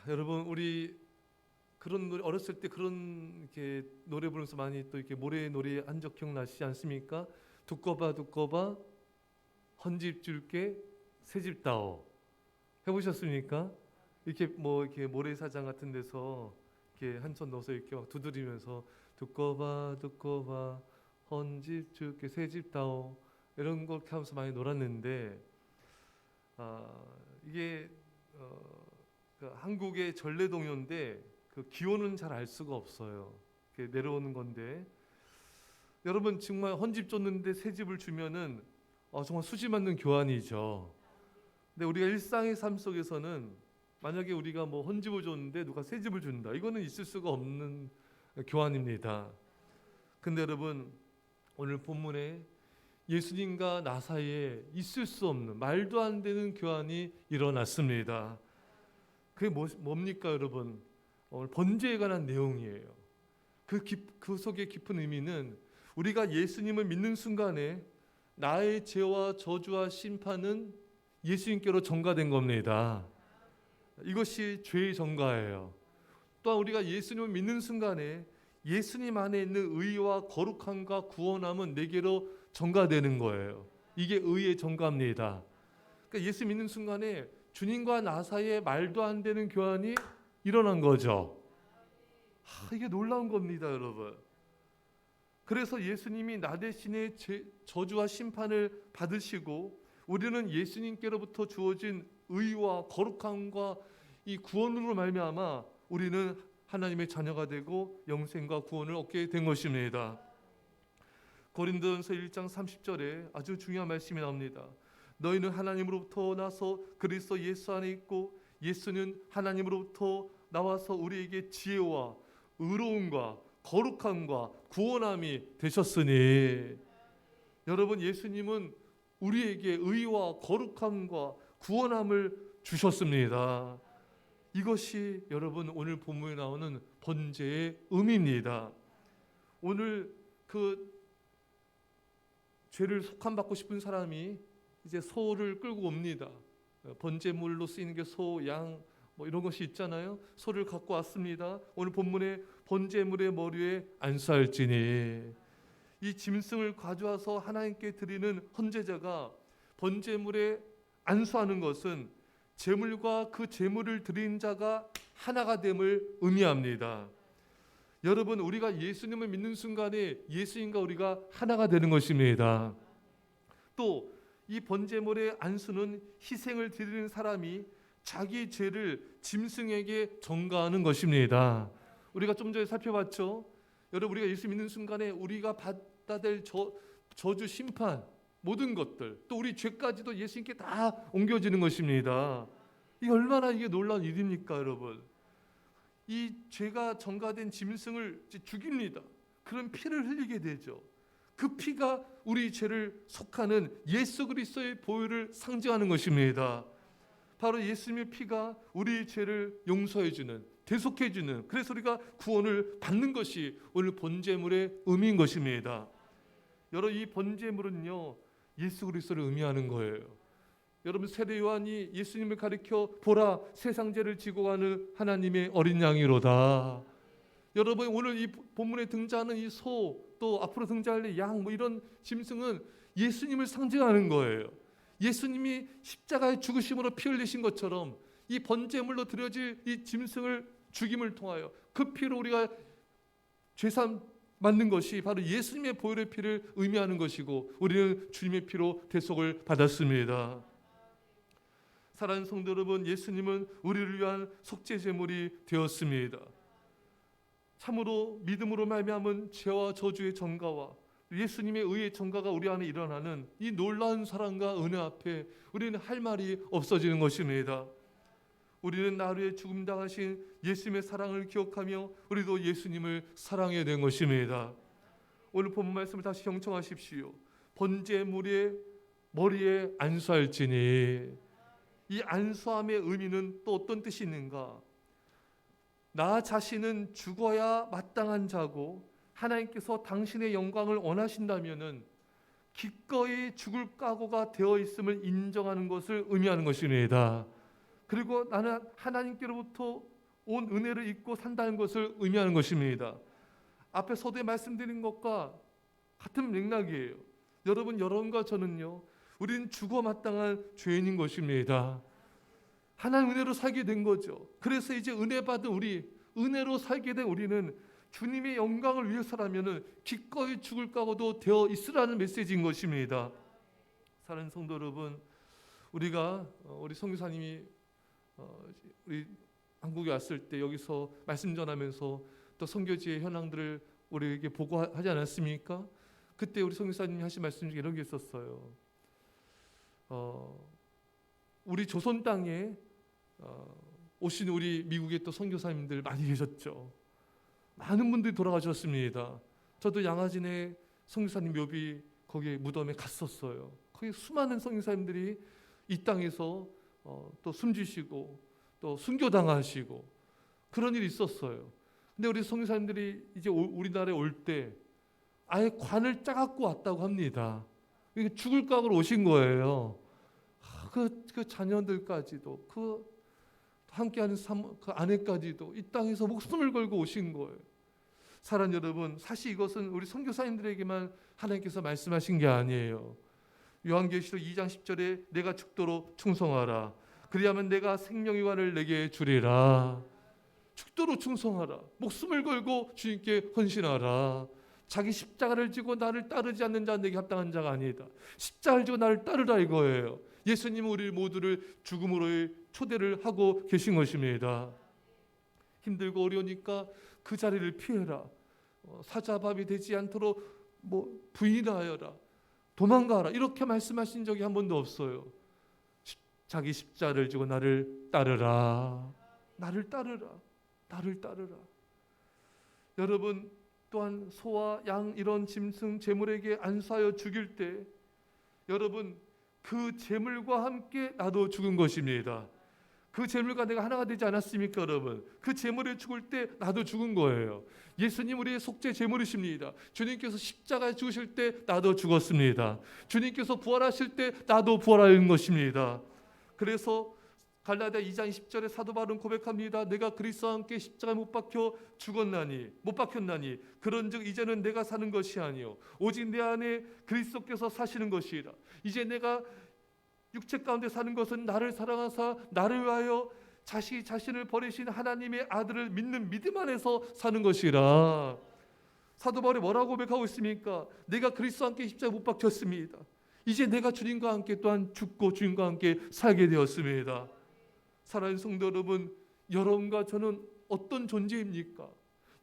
여러분 우리 그런 노래 어렸을 때 그런 이렇게 노래 부르면서 많이 또 이렇게 모래 놀이 한 적 기억나시지 않습니까? 두꺼봐 두꺼봐 헌집 줄게 새집 다오 해보셨습니까? 이렇게 뭐 이렇게 모래사장 같은 데서 이렇게 한 손 넣어서 이렇게 막 두드리면서 두꺼봐 두꺼봐 헌집 줄게 새집 다오 이런 걸 이렇게 하면서 많이 놀았는데 이게 그 한국의 전래동요인데 그 기호는 잘 알 수가 없어요. 이렇게 내려오는 건데 여러분 정말 헌집 줬는데 새 집을 주면은 정말 수지 맞는 교환이죠. 근데 우리가 일상의 삶 속에서는 만약에 우리가 뭐 헌집을 줬는데 누가 새 집을 준다, 이거는 있을 수가 없는 교환입니다. 근데 여러분 오늘 본문에 예수님과 나 사이에 있을 수 없는 말도 안 되는 교환이 일어났습니다. 그게 뭡니까 여러분? 오늘 번제에 관한 내용이에요. 그 속에 깊은 의미는 우리가 예수님을 믿는 순간에 나의 죄와 저주와 심판은 예수님께로 전가된 겁니다. 이것이 죄의 전가예요. 또한 우리가 예수님을 믿는 순간에 예수님 안에 있는 의와 거룩함과 구원함은 내게로 전가되는 거예요. 이게 의의 전가입니다. 그러니까 예수 믿는 순간에 주님과 나 사이에 말도 안 되는 교환이 일어난 거죠. 이게 놀라운 겁니다, 여러분. 그래서 예수님이 나 대신에 저주와 심판을 받으시고 우리는 예수님께로부터 주어진 의와 거룩함과 이 구원으로 말미암아 우리는 하나님의 자녀가 되고 영생과 구원을 얻게 된 것입니다. 고린도전서 1장 30절에 아주 중요한 말씀이 나옵니다. 너희는 하나님으로부터 나서 그리스도 예수 안에 있고 예수는 하나님으로부터 나와서 우리에게 지혜와 의로움과 거룩함과 구원함이 되셨으니, 여러분 예수님은 우리에게 의와 거룩함과 구원함을 주셨습니다. 이것이 여러분 오늘 본문에 나오는 번제의 의미입니다. 오늘 그 죄를 속함받고 싶은 사람이 이제 소를 끌고 옵니다. 번제물로 쓰이는 게 소, 양 뭐 이런 것이 있잖아요. 소를 갖고 왔습니다. 오늘 본문에 번제물의 머리에 안수할지니, 이 짐승을 가져와서 하나님께 드리는 헌제자가 번제물에 안수하는 것은 제물과 그 제물을 드린 자가 하나가 됨을 의미합니다. 여러분 우리가 예수님을 믿는 순간에 예수님과 우리가 하나가 되는 것입니다. 또 이 번제물의 안수는 희생을 드리는 사람이 자기 죄를 짐승에게 전가하는 것입니다. 우리가 좀 전에 살펴봤죠. 여러분 우리가 예수 믿는 순간에 우리가 받아야 될 저주 심판 모든 것들, 또 우리 죄까지도 예수님께 다 옮겨지는 것입니다. 이게 얼마나 이게 놀라운 일입니까 여러분. 이 죄가 전가된 짐승을 죽입니다. 그런 피를 흘리게 되죠. 그 피가 우리 죄를 속하는 예수 그리스도의 보혈을 상징하는 것입니다. 바로 예수님의 피가 우리 죄를 용서해 주는, 대속해 주는, 그래서 우리가 구원을 받는 것이 오늘 번제물의 의미인 것입니다. 여러분 이 번제물은요 예수 그리스도를 의미하는 거예요. 여러분 세례 요한이 예수님을 가리켜 보라 세상 죄를 지고 가는 하나님의 어린 양이로다. 여러분 오늘 이 본문에 등장하는 이 소, 또 앞으로 등장할 양, 뭐 이런 짐승은 예수님을 상징하는 거예요. 예수님이 십자가의 죽으심으로 피 흘리신 것처럼 이 번제물로 드려질 이 짐승을 죽임을 통하여 그 피로 우리가 죄산 맞는 것이 바로 예수님의 보혈의 피를 의미하는 것이고 우리는 주님의 피로 대속을 받았습니다. 사랑하는 성도 여러분, 예수님은 우리를 위한 속죄 제물이 되었습니다. 참으로 믿음으로 말미암은 죄와 저주의 전가와 예수님의 의의 전가가 우리 안에 일어나는 이 놀라운 사랑과 은혜 앞에 우리는 할 말이 없어지는 것입니다. 우리는 나를 위해 죽음 당하신 예수님의 사랑을 기억하며 우리도 예수님을 사랑해야 되는 것입니다. 오늘 본문 말씀을 다시 경청하십시오. 번제물의 머리에 안수할지니, 이 안수함의 의미는 또 어떤 뜻이 있는가? 나 자신은 죽어야 마땅한 자고 하나님께서 당신의 영광을 원하신다면은 기꺼이 죽을 각오가 되어 있음을 인정하는 것을 의미하는 것입니다. 그리고 나는 하나님께로부터 온 은혜를 입고 산다는 것을 의미하는 것입니다. 앞에 서두에 말씀드린 것과 같은 맥락이에요. 여러분과 저는요, 우리는 죽어 마땅한 죄인인 것입니다. 하나님 은혜로 살게 된 거죠. 그래서 이제 은혜 받은 은혜로 살게 된 우리는 주님의 영광을 위해서라면은 기꺼이 죽을 각오도 되어 있으라는 메시지인 것입니다. 사랑하는 성도 여러분, 우리 선교사님이 우리 한국에 왔을 때 여기서 말씀 전하면서 또 선교지의 현황들을 우리에게 보고하지 않았습니까? 그때 우리 선교사님이 하신 말씀 중에 이런 게 있었어요. 우리 조선 땅에 오신 우리 미국의 또 선교사님들 많이 계셨죠. 많은 분들이 돌아가셨습니다. 저도 양화진의 선교사님 묘비 거기 무덤에 갔었어요. 거기 수많은 선교사님들이 이 땅에서 또 숨지시고 또 순교당하시고 그런 일이 있었어요. 근데 우리 선교사님들이 이제 우리나라에 올 때 아예 관을 짜갖고 왔다고 합니다. 죽을 각오로 오신 거예요. 그 자녀들까지도 함께하는 그 아내까지도 이 땅에서 목숨을 걸고 오신 거예요. 사랑하는 여러분, 사실 이것은 우리 선교사님들에게만 하나님께서 말씀하신 게 아니에요. 요한계시록 2장 10절에 내가 죽도록 충성하라. 그리하면 내가 생명의 관을 내게 주리라. 죽도록 충성하라. 목숨을 걸고 주님께 헌신하라. 자기 십자가를 지고 나를 따르지 않는 자는 내게 합당한 자가 아니다. 십자가를 지고 나를 따르라 이거예요. 예수님은 우리 모두를 죽음으로의 초대를 하고 계신 것입니다. 힘들고 어려우니까 그 자리를 피해라. 사자밥이 되지 않도록 부인하여라. 도망가라. 이렇게 말씀하신 적이 한 번도 없어요. 자기 십자가를 지고 나를 따르라. 나를 따르라. 나를 따르라. 여러분, 또한 소와 양 이런 짐승 제물에게 안수하여 죽일 때 여러분 그 제물과 함께 나도 죽은 것입니다. 그 제물과 내가 하나가 되지 않았습니까, 여러분? 그 제물에 죽을 때 나도 죽은 거예요. 예수님 우리의 속죄 제물이십니다. 주님께서 십자가에 죽으실 때 나도 죽었습니다. 주님께서 부활하실 때 나도 부활하는 것입니다. 그래서 갈라디아 2장 20절에 사도 바울은 고백합니다. 내가 그리스도와 함께 십자가에 못 박혔나니 그런즉 이제는 내가 사는 것이 아니요 오직 내 안에 그리스도께서 사시는 것이라. 이제 내가 육체 가운데 사는 것은 나를 사랑하사 나를 위하여 자신을 버리신 하나님의 아들을 믿는 믿음 안에서 사는 것이라. 사도 바울이 뭐라고 고백하고 있습니까? 내가 그리스도와 함께 십자가에 못 박혔습니다. 이제 내가 주님과 함께 또한 죽고 주님과 함께 살게 되었습니다. 사랑하는 성도 여러분, 여러분과 저는 어떤 존재입니까?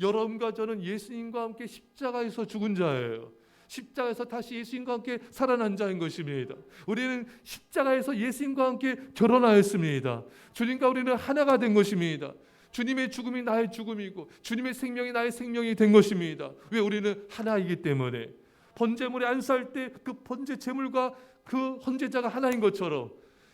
여러분과 저는 예수님과 함께 십자가에서 죽은 자예요. 십자가에서 다시 예수님과 함께 살아난 자인 것입니다. 우리는 십자가에서 예수님과 함께 결혼하였습니다. 주님과 우리는 하나가 된 것입니다. 주님의 죽음이 나의 죽음이고 주님의 생명이 나의 생명이 된 것입니다. 왜? 우리는 하나이기 때문에. 번제물에 안수할 때 그 번제 제물과 그 헌제자가 하나인 것처럼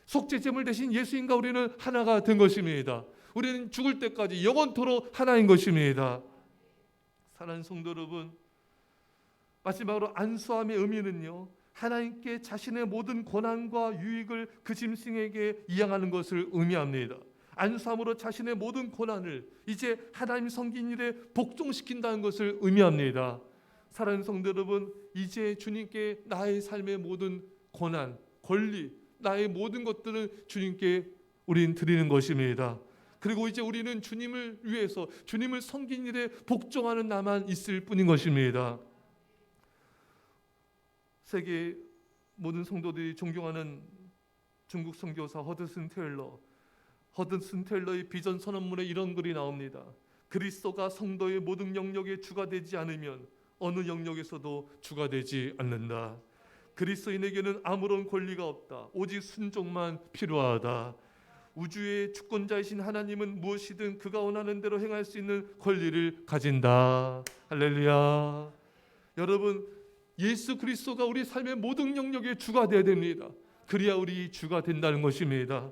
속죄 제물 대신 예수님과 우리는 하나가 된 것입니다. 우리는 죽을 때까지 영원토록 하나인 것입니다. 사랑하는 성도 여러분, 마지막으로 안수함의 의미는요, 하나님께 자신의 모든 권한과 유익을 그 짐승에게 이양하는 것을 의미합니다. 안수함으로 자신의 모든 권한을 이제 하나님 섬긴 일에 복종시킨다는 것을 의미합니다. 사랑하는 성도 여러분, 이제 주님께 나의 삶의 모든 권한, 권리, 나의 모든 것들을 주님께 우리는 드리는 것입니다. 그리고 이제 우리는 주님을 위해서 주님을 섬긴 일에 복종하는 나만 있을 뿐인 것입니다. 세계 모든 성도들이 존경하는 중국 선교사 허드슨 테일러의 비전 선언문에 이런 글이 나옵니다. 그리스도가 성도의 모든 영역의 주가 되지 않으면 어느 영역에서도 주가 되지 않는다. 그리스도인에게는 아무런 권리가 없다. 오직 순종만 필요하다. 우주의 주권자이신 하나님은 무엇이든 그가 원하는 대로 행할 수 있는 권리를 가진다. 할렐루야. 여러분, 예수 그리스도가 우리 삶의 모든 영역의 주가 되어야 됩니다. 그래야 우리 주가 된다는 것입니다.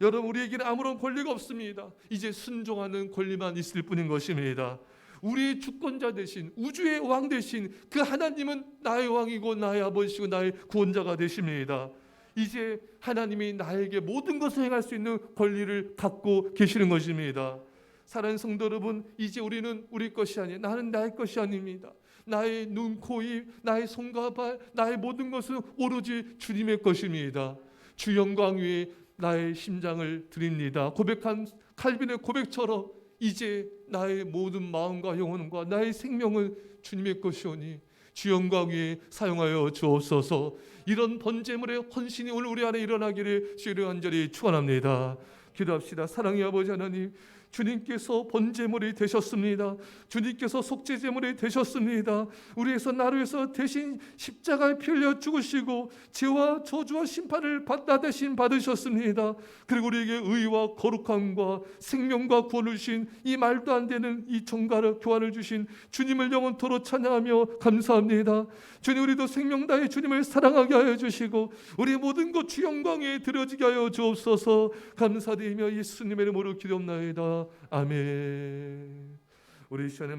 여러분, 우리에게는 아무런 권리가 없습니다. 이제 순종하는 권리만 있을 뿐인 것입니다. 우리의 주권자 되신 우주의 왕 되신 그 하나님은 나의 왕이고 나의 아버지시고 나의 구원자가 되십니다. 이제 하나님이 나에게 모든 것을 행할 수 있는 권리를 갖고 계시는 것입니다. 사랑하는 성도 여러분, 이제 우리는 우리 것이 아니에요. 나는 나의 것이 아닙니다. 나의 눈, 코, 입, 나의 손과 발, 나의 모든 것은 오로지 주님의 것입니다. 주 영광 위에 나의 심장을 드립니다. 고백한 칼빈의 고백처럼 이제 나의 모든 마음과 영혼과 나의 생명은 주님의 것이오니 주 영광 위에 사용하여 주옵소서. 이런 번제물의 헌신이 오늘 우리 안에 일어나기를 주를 간절히 축원합니다. 기도합시다. 사랑의 아버지 하나님, 주님께서 번제물이 되셨습니다. 주님께서 속죄제물이 되셨습니다. 우리에서 나를 위해서 대신 십자가에 피 흘려 죽으시고 죄와 저주와 심판을 나 대신 받으셨습니다. 그리고 우리에게 의와 거룩함과 생명과 구원을 주신 이 말도 안 되는 이 정가를 교환을 주신 주님을 영원토록 찬양하며 감사합니다. 주님, 우리도 생명 다해 주님을 사랑하게 하여 주시고 우리의 모든 것 주 영광에 드려지게 하여 주옵소서. 감사드리며 예수님의 이름으로 기도합나이다. 아멘. 우리 시간에